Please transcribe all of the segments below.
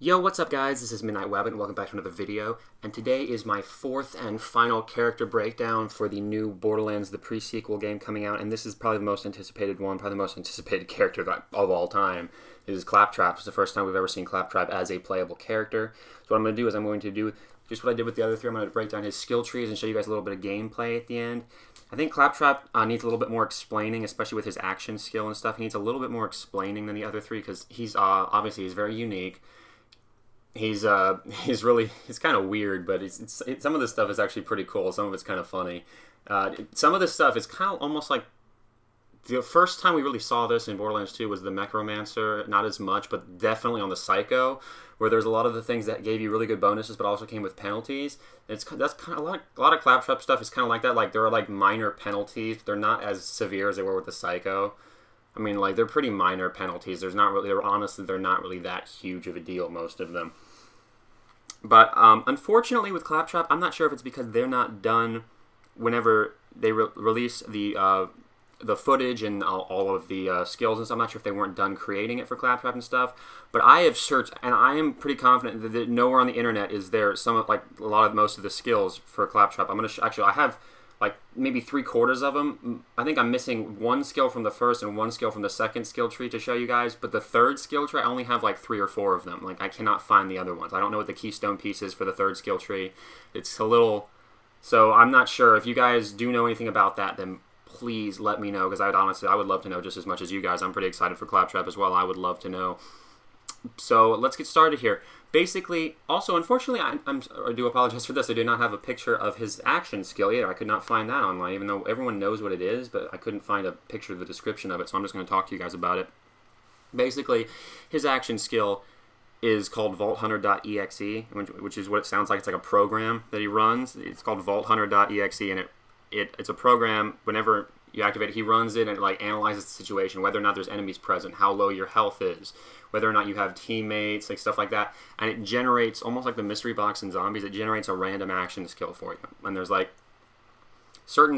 Yo, what's up guys? This is Midnight Wabbit and welcome back to another video. And today is my fourth and final character breakdown for the new Borderlands, the pre-sequel game coming out. And this is probably the most anticipated one, probably the most anticipated character of all time. This is ClapTrap. It's the first time we've ever seen ClapTrap as a playable character. So what I'm going to do is I'm going to do just what I did with the other three. I'm going to break down his skill trees and show you guys a little bit of gameplay at the end. I think ClapTrap needs a little bit more explaining, especially with his action skill and stuff. He needs a little bit more explaining than the other three because he's obviously he's very unique. He's kind of weird, but some of this stuff is actually pretty cool. Some of it's kind of funny. Some of this stuff is kind of almost like the first time we really saw this in Borderlands 2 was the Necromancer, not as much, but definitely on the Psycho, where there's a lot of the things that gave you really good bonuses, but also came with penalties. That's kind of a lot of ClapTrap stuff is kind of like that. Like there are like minor penalties, but they're not as severe as they were with the Psycho. I mean, like, they're pretty minor penalties. They're not really that huge of a deal, most of them. But, unfortunately, with ClapTrap, I'm not sure if it's because they're not done whenever they release the footage and all of the skills and stuff. I'm not sure if they weren't done creating it for ClapTrap and stuff. But I have searched, and I am pretty confident that nowhere on the internet is there most of the skills for ClapTrap. I'm going to actually, I have like maybe 3/4 of them. I think I'm missing one skill from the first and one skill from the second skill tree to show you guys. But the third skill tree, I only have like 3 or 4 of them. Like I cannot find the other ones. I don't know what the keystone piece is for the third skill tree. It's a little, so I'm not sure. If you guys do know anything about that, then please let me know, because I would love to know just as much as you guys. I'm pretty excited for ClapTrap as well. I would love to know. So let's get started here. Basically, also, unfortunately, I do apologize for this. I did not have a picture of his action skill either. I could not find that online, even though everyone knows what it is, but I couldn't find a picture of the description of it, so I'm just going to talk to you guys about it. Basically, his action skill is called vaulthunter.exe, which is what it sounds like. It's like a program that he runs. It's called vaulthunter.exe, and it's a program. Whenever you activate it, he runs it and it like analyzes the situation, whether or not there's enemies present, how low your health is, whether or not you have teammates, like stuff like that. And it generates, almost like the mystery box in Zombies, it generates a random action skill for you. And there's like certain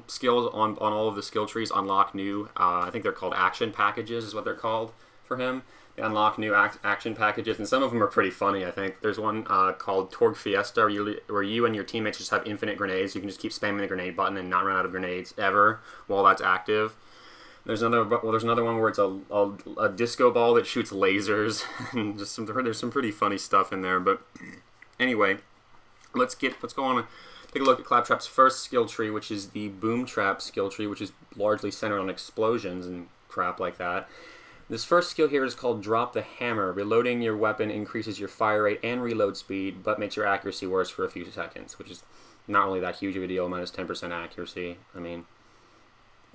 skills on all of the skill trees unlock new, I think they're called action packages is what they're called for him. They unlock new action packages, and some of them are pretty funny, I think. There's one called Torg Fiesta, where you and your teammates just have infinite grenades. You can just keep spamming the grenade button and not run out of grenades ever while that's active. There's another one where it's a disco ball that shoots lasers, and there's some pretty funny stuff in there. But anyway, let's go on and take a look at ClapTrap's first skill tree, which is the Boom Trap skill tree, which is largely centered on explosions and crap like that. This first skill here is called Drop the Hammer. Reloading your weapon increases your fire rate and reload speed, but makes your accuracy worse for a few seconds, which is not really that huge of a deal, minus 10% accuracy. I mean,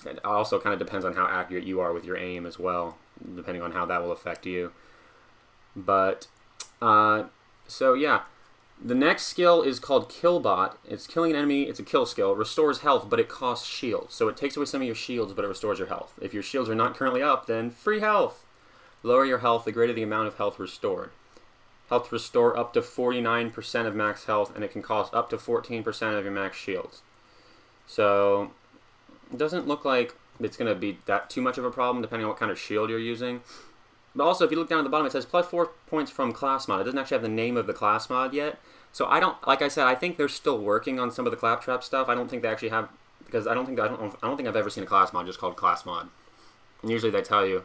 it also kind of depends on how accurate you are with your aim as well, depending on how that will affect you. But, so yeah. The next skill is called Killbot. It's killing an enemy. It's a kill skill. It restores health, but it costs shields. So it takes away some of your shields, but it restores your health. If your shields are not currently up, then free health. Lower your health, the greater the amount of health restored. Health restore up to 49% of max health, and it can cost up to 14% of your max shields. So it doesn't look like it's going to be that too much of a problem, depending on what kind of shield you're using. But also, if you look down at the bottom, it says plus 4 points from class mod. It doesn't actually have the name of the class mod yet. So like I said, I think they're still working on some of the ClapTrap stuff. I don't think they actually have, because I don't think I've ever seen a class mod just called class mod. And usually they tell you.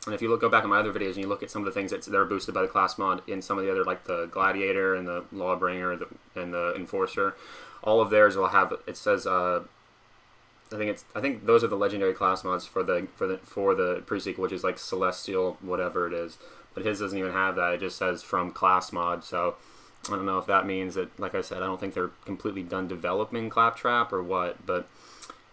And if you go back at my other videos and you look at some of the things that are boosted by the class mod in some of the other, like the Gladiator and the Lawbringer and the Enforcer, all of theirs will have, it says, I think those are the legendary class mods for the pre-sequel, which is like Celestial, whatever it is. But his doesn't even have that. It just says from class mod. So I don't know if that means that, like I said, I don't think they're completely done developing ClapTrap or what. But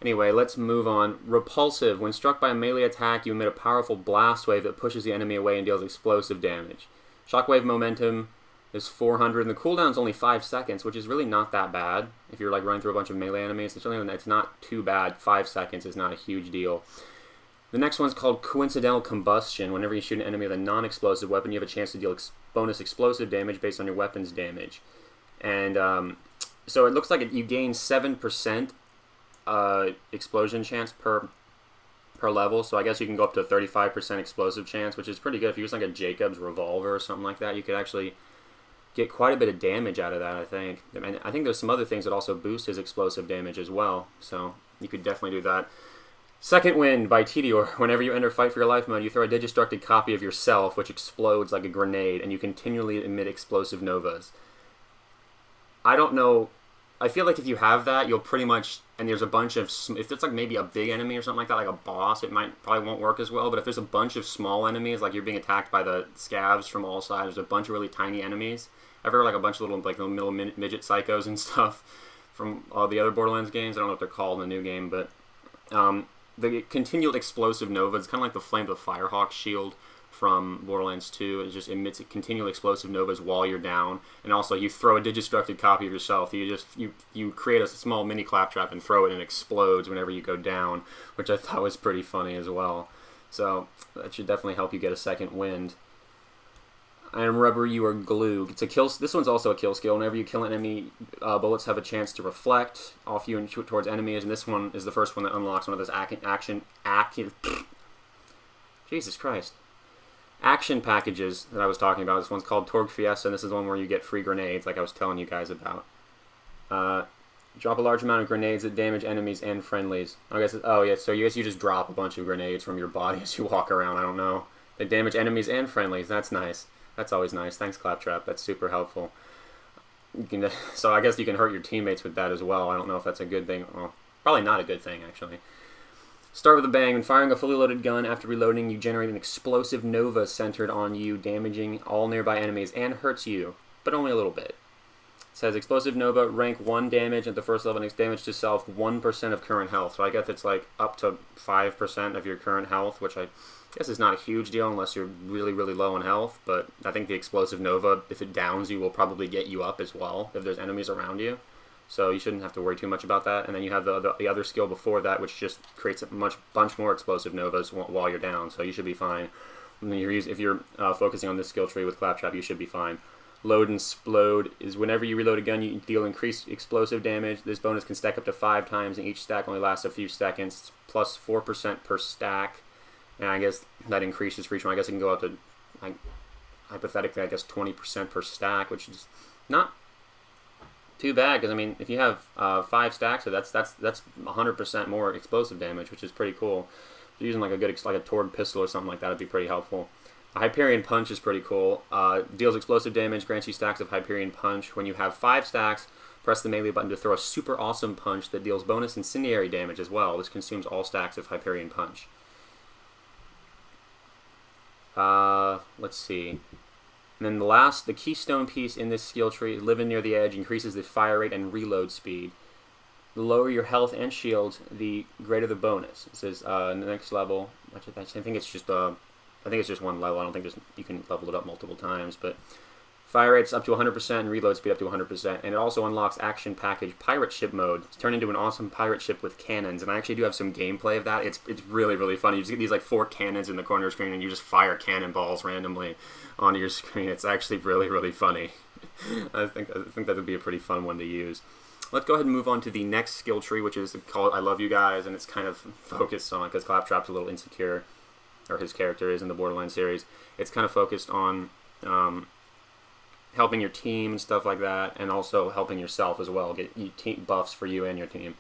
anyway, let's move on. Repulsive. When struck by a melee attack, you emit a powerful blast wave that pushes the enemy away and deals explosive damage. Shockwave momentum is 400, and the cooldown is only 5 seconds, which is really not that bad. If you're like running through a bunch of melee enemies, it's not too bad. 5 seconds is not a huge deal. The next one's called Coincidental Combustion. Whenever you shoot an enemy with a non-explosive weapon, you have a chance to deal bonus explosive damage based on your weapon's damage. And so it looks like you gain 7% explosion chance per per level, so I guess you can go up to a 35% explosive chance, which is pretty good. If you use like a Jacob's revolver or something like that, you could actually get quite a bit of damage out of that, I think. And I think there's some other things that also boost his explosive damage as well, so you could definitely do that. Second Wind by Tedior. Whenever you enter Fight for Your Life mode, you throw a Digistructed copy of yourself, which explodes like a grenade, and you continually emit explosive novas. I don't know. I feel like if you have that, you'll pretty much, and there's a bunch of, if it's like maybe a big enemy or something like that, like a boss, it probably won't work as well, but if there's a bunch of small enemies, like you're being attacked by the scavs from all sides, there's a bunch of really tiny enemies. I've heard like a bunch of little midget psychos and stuff from all the other Borderlands games. I don't know what they're called in the new game, but the continual explosive nova is kind of like the Flame of the Firehawk shield from Borderlands 2. It just emits continual explosive novas while you're down, and also you throw a Digistructed copy of yourself. You create a small mini ClapTrap and throw it, and it explodes whenever you go down, which I thought was pretty funny as well. So that should definitely help you get a second wind. I am rubber, you are glue. It's a kill. This one's also a kill skill. Whenever you kill an enemy, bullets have a chance to reflect off you and shoot towards enemies. And this one is the first one that unlocks one of those Jesus Christ. Action packages that I was talking about. This one's called Torgue Fiesta, and this is the one where you get free grenades, like I was telling you guys about. Drop a large amount of grenades that damage enemies and friendlies. I guess. Oh yeah. So you just drop a bunch of grenades from your body as you walk around. I don't know. They damage enemies and friendlies. That's nice. That's always nice. Thanks, ClapTrap. That's super helpful. So I guess you can hurt your teammates with that as well. I don't know if that's a good thing. Well, probably not a good thing, actually. Start with a bang. When firing a fully loaded gun after reloading, you generate an explosive nova centered on you, damaging all nearby enemies, and hurts you, but only a little bit. It says explosive nova, rank 1 damage at the first level, and damage to self 1% of current health. So I guess it's like up to 5% of your current health, which I guess is not a huge deal unless you're really, really low on health. But I think the explosive nova, if it downs you, will probably get you up as well if there's enemies around you. So you shouldn't have to worry too much about that. And then you have the other skill before that, which just creates a bunch more explosive novas while you're down. So you should be fine. If you're focusing on this skill tree with ClapTrap, you should be fine. Load and Splode is whenever you reload a gun, you deal increased explosive damage. This bonus can stack up to 5 times, and each stack only lasts a few seconds, plus 4% per stack. And I guess that increases for each one. I guess it can go up to, like, hypothetically, I guess 20% per stack, which is not too bad. Because I mean, if you have 5 stacks, so that's 100% more explosive damage, which is pretty cool. If you're using like a Torgue pistol or something like that, it'd be pretty helpful. A Hyperion Punch is pretty cool. Deals explosive damage, grants you stacks of Hyperion Punch. When you have 5 stacks, press the melee button to throw a super awesome punch that deals bonus incendiary damage as well. This consumes all stacks of Hyperion Punch. Let's see. And then the keystone piece in this skill tree, Living Near the Edge, increases the fire rate and reload speed. The lower your health and shields, the greater the bonus. It says the next level. I think it's just one level. I don't think you can level it up multiple times. But fire rate's up to 100% and reload speed up to 100%. And it also unlocks action package pirate ship mode. It's turned into an awesome pirate ship with cannons. And I actually do have some gameplay of that. It's really, really funny. You just get these like 4 cannons in the corner of the screen, and you just fire cannonballs randomly onto your screen. It's actually really, really funny. I think that would be a pretty fun one to use. Let's go ahead and move on to the next skill tree, which is called I Love You Guys, and it's kind of focused on, because ClapTrap's a little insecure, or his character is in the Borderlands series. It's kind of focused on helping your team and stuff like that, and also helping yourself as well, get team buffs for you and your team.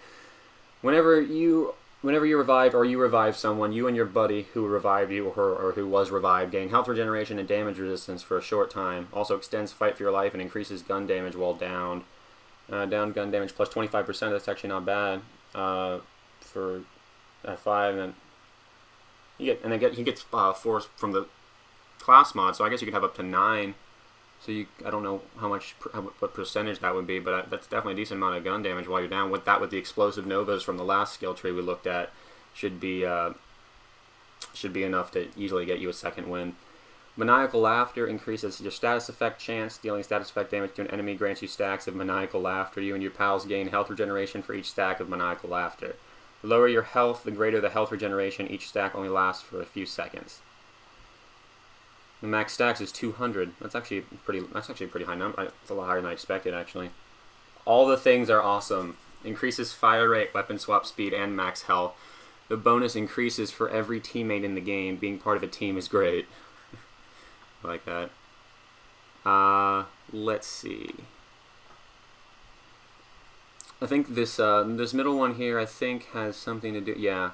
Whenever you revive or you revive someone, you and your buddy who revived you or who was revived gain health regeneration and damage resistance for a short time. Also extends Fight for Your Life and increases gun damage while downed. Down gun damage plus 25%. That's actually not bad for 5. And then he gets 4 from the class mod. So I guess you could have up to 9. So I don't know what percentage that would be, but that's definitely a decent amount of gun damage while you're down. With the explosive novas from the last skill tree we looked at, should be enough to easily get you a second win. Maniacal Laughter increases your status effect chance. Dealing status effect damage to an enemy grants you stacks of Maniacal Laughter. You and your pals gain health regeneration for each stack of Maniacal Laughter. The lower your health, the greater the health regeneration. Each stack only lasts for a few seconds. The max stacks is 200. That's actually a pretty high number. It's a lot higher than I expected, actually. All the things are awesome. Increases fire rate, weapon swap speed, and max health. The bonus increases for every teammate in the game. Being part of a team is great. I like that. Let's see. I think this this middle one here, I think, has something to do. Yeah,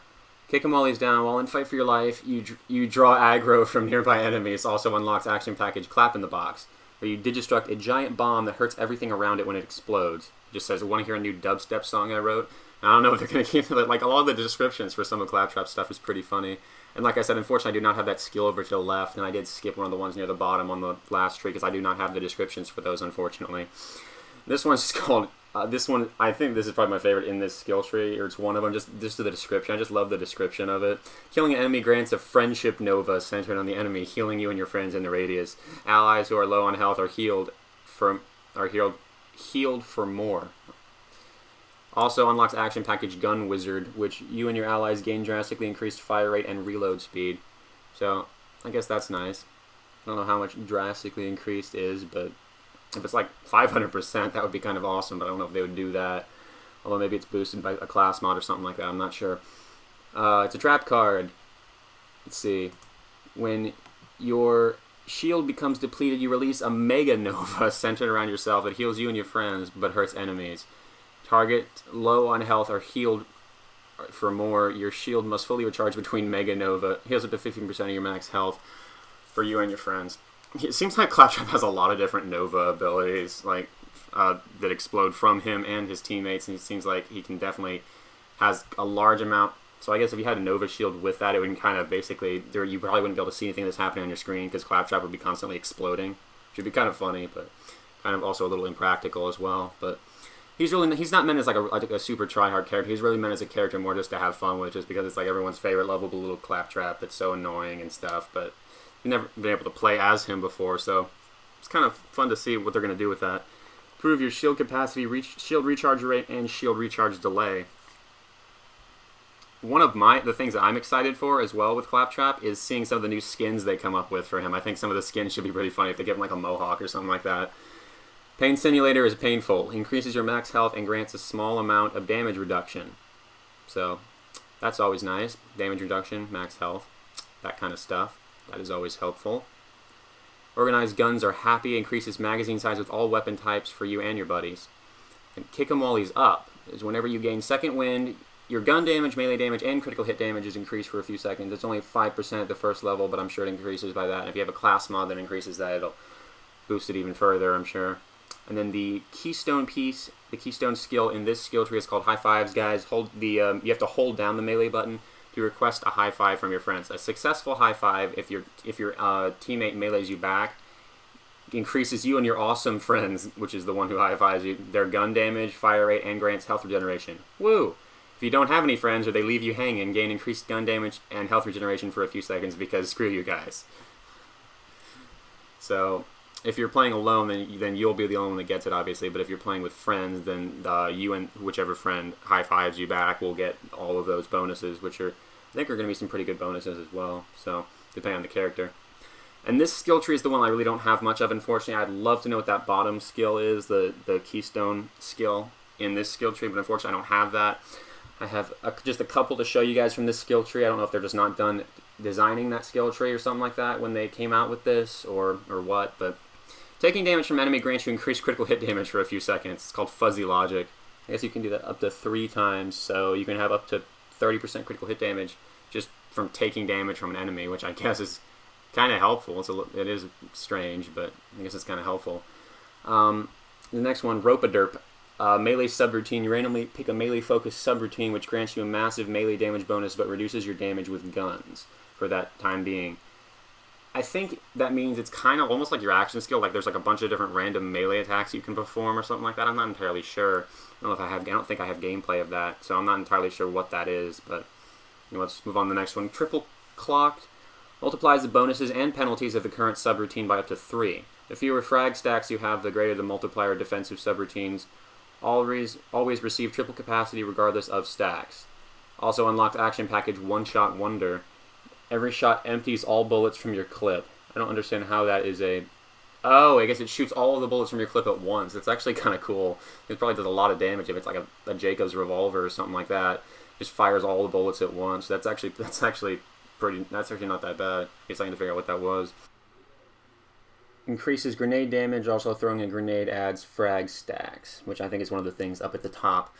kick them while he's down. While in fight for your life, you draw aggro from nearby enemies. Also unlocks action package Clap in the Box, where you digistruct a giant bomb that hurts everything around it when it explodes. It just says, "Want to hear a new dubstep song I wrote?" I don't know if they're gonna keep it. Like a lot of the descriptions for some of ClapTrap stuff is pretty funny. And like I said, unfortunately, I do not have that skill over to the left, and I did skip one of the ones near the bottom on the last tree because I do not have the descriptions for those, unfortunately. This one's just called. This one, I think this is probably my favorite in this skill tree, or it's one of them, just to the description. I just love the description of it. Killing an enemy grants a friendship nova centered on the enemy, healing you and your friends in the radius. Allies who are low on health are healed for more. Also unlocks action package Gun Wizard, which you and your allies gain drastically increased fire rate and reload speed. So, I guess that's nice. I don't know how much drastically increased is, but if it's like 500%, that would be kind of awesome, but I don't know if they would do that. Although maybe it's boosted by a class mod or something like that, I'm not sure. It's a trap card. Let's see. When your shield becomes depleted, you release a Mega Nova centered around yourself that heals you and your friends, but hurts enemies. Target low on health or healed for more. Your shield must fully recharge between Mega Nova. Heals up to 15% of your max health for you and your friends. It seems like ClapTrap has a lot of different Nova abilities, like that explode from him and his teammates, and it seems like he can definitely has a large amount. So I guess if you had a Nova shield with that, it would kind of basically you probably wouldn't be able to see anything that's happening on your screen because ClapTrap would be constantly exploding, which would be kind of funny, but kind of also a little impractical as well. But he's not meant as like a super try-hard character. He's really meant as a character more just to have fun with, just because it's like everyone's favorite lovable little ClapTrap that's so annoying and stuff, but you've never been able to play as him before, so it's kind of fun to see what they're going to do with that. Improve your shield capacity, shield recharge rate, and shield recharge delay. One of the things that I'm excited for as well with ClapTrap is seeing some of the new skins they come up with for him. I think some of the skins should be pretty funny if they give him like a mohawk or something like that. Pain Simulator is painful. Increases your max health and grants a small amount of damage reduction. So that's always nice. Damage reduction, max health, that kind of stuff. That is always helpful. Organized Guns are happy. Increases magazine size with all weapon types for you and your buddies. And Kick 'em while he's up is whenever you gain second wind, your gun damage, melee damage, and critical hit damage is increased for a few seconds. It's only 5% at the first level, but I'm sure it increases by that. And if you have a class mod that increases that, it'll boost it even further, I'm sure. And then the Keystone piece, the Keystone skill in this skill tree is called High Fives, guys. You have to hold down the melee button to request a high five from your friends. A successful high five, if your teammate melees you back, increases you and your awesome friends, which is the one who high fives you, their gun damage, fire rate, and grants health regeneration. Woo! If you don't have any friends or they leave you hanging, gain increased gun damage and health regeneration for a few seconds because screw you guys. So if you're playing alone, then you'll be the only one that gets it, obviously. But if you're playing with friends, then you and whichever friend high fives you back will get all of those bonuses, which I think are going to be some pretty good bonuses as well. So depending on the character. And this skill tree is the one I really don't have much of, unfortunately. I'd love to know what that bottom skill is, the Keystone skill in this skill tree, but unfortunately I don't have that. I have just a couple to show you guys from this skill tree. I don't know if they're just not done designing that skill tree or something like that when they came out with this or what, but taking damage from enemy grants you increased critical hit damage for a few seconds. It's called Fuzzy Logic. I guess you can do that up to 3 times, so you can have up to 30% critical hit damage just from taking damage from an enemy, which I guess is kind of helpful. It is strange, but I guess it's kind of helpful. The next one, Rope-a-Derp. Melee subroutine. You randomly pick a melee-focused subroutine which grants you a massive melee damage bonus but reduces your damage with guns for that time being. I think that means it's kind of almost like your action skill. Like there's like a bunch of different random melee attacks you can perform or something like that. I'm not entirely sure. I don't think I have gameplay of that, so I'm not entirely sure what that is. But let's move on to the next one. Triple Clocked multiplies the bonuses and penalties of the current subroutine by up to 3. The fewer frag stacks you have, the greater the multiplier of defensive subroutines. Always receive triple capacity regardless of stacks. Also unlocked action package One Shot Wonder. Every shot empties all bullets from your clip. I don't understand how that is a... Oh, I guess it shoots all of the bullets from your clip at once. It's actually kind of cool. It probably does a lot of damage if it's like a Jacob's revolver or something like that. just fires all the bullets at once. That's actually not that bad. I guess I need to figure out what that was. Increases grenade damage, also throwing a grenade adds frag stacks, which I think is one of the things up at the top.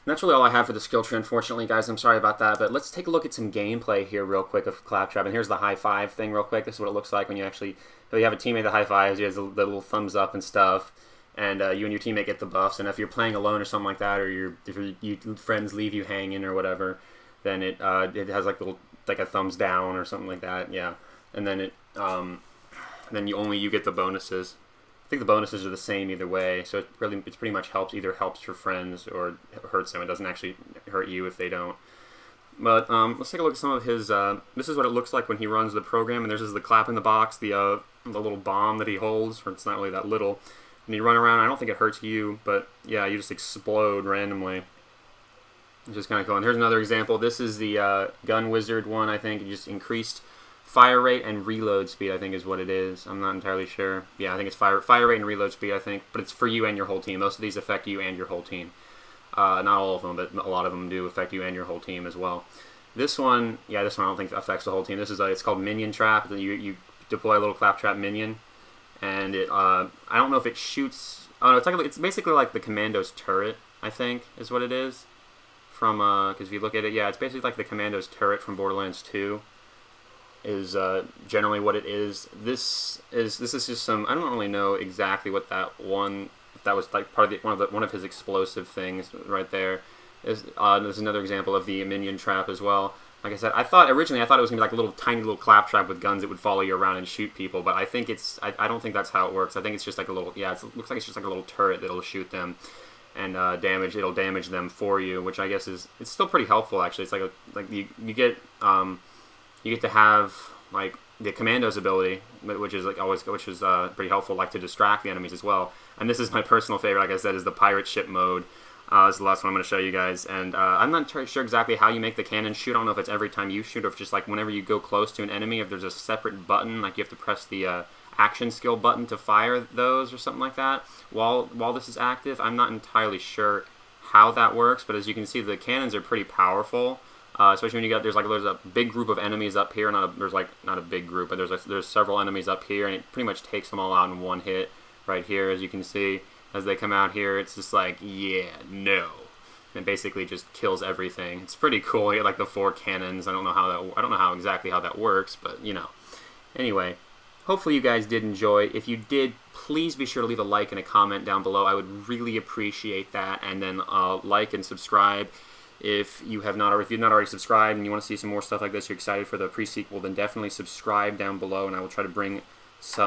And that's really all I have for the skill tree, unfortunately, guys. I'm sorry about that, but let's take a look at some gameplay here real quick of ClapTrap. And here's the high five thing real quick. This is what it looks like when you actually, if you have a teammate that high fives, you have the little thumbs up and stuff, and you and your teammate get the buffs. And if you're playing alone or something like that, or if your friends leave you hanging or whatever, then it has like a thumbs down or something like that, yeah. And then then you get the bonuses. I think the bonuses are the same either way, so it pretty much either helps your friends or hurts them. It doesn't actually hurt you if they don't. But let's take a look at some of his. This is what it looks like when he runs the program, and there's the clap in the box, the little bomb that he holds, or it's not really that little. And you run around. I don't think it hurts you, but yeah, you just explode randomly. It's just kind of cool. And here's another example. This is the gun wizard one. I think it just increased fire rate and reload speed, I think is what it is. I'm not entirely sure. Yeah, I think it's fire rate and reload speed, I think. But it's for you and your whole team. Most of these affect you and your whole team. Not all of them, but a lot of them do affect you and your whole team as well. This one I don't think affects the whole team. This is it's called Minion Trap. You deploy a little ClapTrap minion, and it I don't know if it shoots. Oh no, it's basically like the Commando's turret, I think is what it is. From because if you look at it, yeah, it's basically like the Commando's turret from Borderlands 2. Is generally what it is. This is just some. I don't really know exactly what that one. If that was like part of one of his explosive things right there. There's another example of the minion trap as well. Like I said, originally I thought it was gonna be like a little tiny little ClapTrap with guns that would follow you around and shoot people. But I think I don't think that's how it works. I think it's just like a little. Yeah, it looks like it's just like a little turret that'll shoot them and it'll damage them for you, which I guess it's still pretty helpful actually. It's like you get. You get to have like the Commando's ability, which is pretty helpful, like to distract the enemies as well. And this is my personal favorite, like I said, is the pirate ship mode. This is the last one I'm going to show you guys. And I'm not sure exactly how you make the cannon shoot. I don't know if it's every time you shoot or if just like whenever you go close to an enemy, if there's a separate button, like you have to press the action skill button to fire those or something like that while this is active. I'm not entirely sure how that works, but as you can see, the cannons are pretty powerful. Especially when there's a big group of enemies up here. Not a big group, but there's several enemies up here, and it pretty much takes them all out in one hit right here. As you can see, as they come out here, it's just like yeah, no, and it basically just kills everything. It's pretty cool. You get like the 4 cannons. I don't know exactly how that works, but you know. Anyway, hopefully you guys did enjoy. If you did, please be sure to leave a like and a comment down below. I would really appreciate that, and then like and subscribe. If you've not already subscribed and you want to see some more stuff like this, you're excited for the pre-sequel, then definitely subscribe down below, and I will try to bring as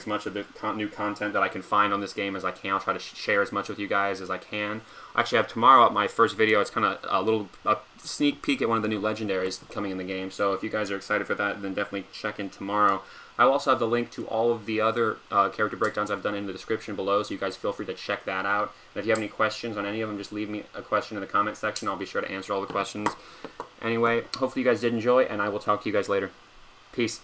much of the new content that I can find on this game as I can. I'll try to share as much with you guys as I can. I actually have tomorrow up my first video. It's kind of a sneak peek at one of the new legendaries coming in the game. So if you guys are excited for that, then definitely check in tomorrow. I will also have the link to all of the other character breakdowns I've done in the description below, so you guys feel free to check that out. And if you have any questions on any of them, just leave me a question in the comment section. I'll be sure to answer all the questions. Anyway, hopefully you guys did enjoy, and I will talk to you guys later. Peace.